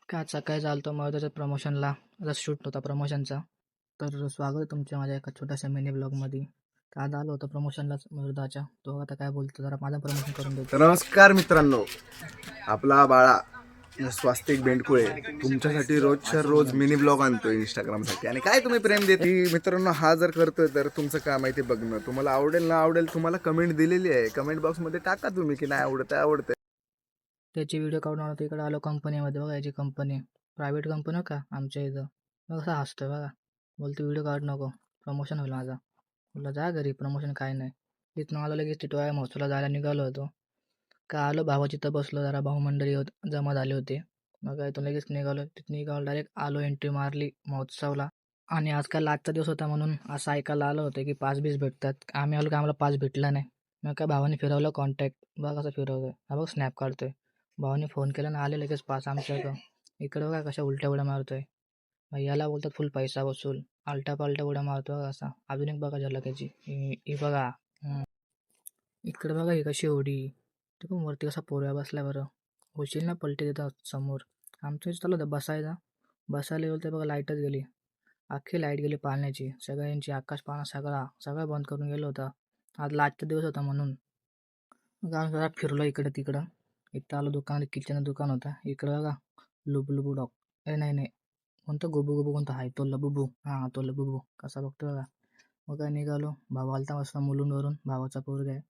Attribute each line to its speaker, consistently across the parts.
Speaker 1: काय सकाळी चालतो मग त्याच्या प्रमोशनला. आता शूट होता प्रमोशनचा. तर स्वागत आहे तुमच्या माझ्या एका छोट्याशा मिनी ब्लॉगमध्ये. तर आज आलो होतो प्रमोशनलाच मृदाच्या. तो आता काय बोलतो जरा माझं प्रमोशन करून देतो.
Speaker 2: तर नमस्कार मित्रांनो, आपला बाळा स्वास्तिक बेंडकुळे तुमच्यासाठी रोजच्या रोज मिनी ब्लॉग आणतोय इंस्टाग्रामसाठी. आणि काय तुम्ही प्रेम देते मित्रांनो, हा जर करतोय तर तुमचं काम आहे ते बघणं. तुम्हाला आवडेल ना आवडेल, तुम्हाला कमेंट दिलेली आहे, कमेंट बॉक्समध्ये टाका तुम्ही की नाही आवडत आवडतं.
Speaker 1: त्याची व्हिडिओ काढून आलो इकडे आलो कंपनीमध्ये. बघा याची कंपनी प्रायव्हेट कंपनी हो का आमच्या इथं. बघा कसा हसतोय बघा. बोलतो व्हिडिओ काढू नको, प्रमोशन होईल माझा. म्हटलं जा घरी, प्रमोशन काय नाही. तिथून आलो लगेच टिटवाळ्या महोत्सवला जायला निघालो होतो. का आलो भावाची तर बसलो जरा, भाऊ मंडळी जमा झाले होते. मग इथून लगेच निघालो. तिथून निघालो डायरेक्ट आलो, एंट्री मारली महोत्सवला. आणि आजकाल आजचा दिवस होता म्हणून असं ऐकायला आलं होतं की पास बीस भेटतात. आम्ही आलो की आम्हाला पास भेटला नाही. मग काय भावाने फिरवलं कॉन्टॅक्ट. बघा कसं फिरवतोय, हा बघ स्नॅप काढतोय. भावाने फोन केला ना आले लगेच पास आमच्या इथं. इकडं बघा कशा उलट्या उड्या मारतोय. मग याला बोलतात फुल पैसा वसूल. आलटा पालटा उड्या मारतो बघा असा. अजून एक बघा झलक याची. ही बघा. इकडे बघा ही कशी उडी. ते पण वरती कसा पोऱ्या बसल्या बरं. होशील ना पलटी देतात समोर. आमचं इथं चालू होतं बसायला. बसायला गेलो तर बघा लाईटच गेली. अख्खी लाईट गेली पाण्याची. सगळ्यांची आकाश पाळणा सगळं बंद करून गेलं होतं. आज लास्टचा दिवस होता म्हणून. मग आम्ही जरा फिरलो इकडं तिकडं. इथं आलो दुकान, किचन दुकान होता. इकडं बघा लुबू डॉग. नाही नाही, कोणतं गोबू गोबू कोणतं आहे तो लबुबू. हां तो लबुबू कसा बघतो बघा. मग काय निघालो. भाऊ आलता मस्त मुलुंडवरून, भावाचा पोरगा आहे.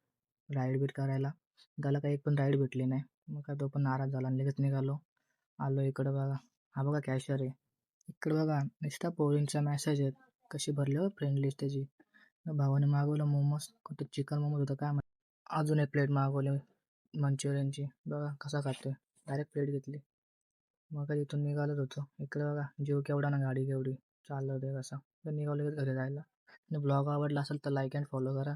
Speaker 1: राईड बीट करायला. त्याला काही एक पण राईड भेटली नाही. मग काय तो पण नाराज झाला आणि लगेच निघालो. आलो इकडं बघा. हा बघा कॅशियर आहे. इकडं बघा नुसता पोरींचा मेसेज आहेत. कशी भरली हो फ्रेंड लिस्ट त्याची. भावाने मागवलं मोमोज. कोणतं चिकन मोमोज होतं काय माहिती. अजून एक प्लेट मागवली मंचुरियनची. बघा कसा खातोय. डायरेक्ट प्लेट घेतली. मग काय तिथून निघालोच होतो. इकडे बघा जीव केवढा ना गाडी केवढी. चाललं होतं कसं. तर निघालो घरी जायला. आणि ब्लॉग आवडला असेल तर लाईक अँड फॉलो करा.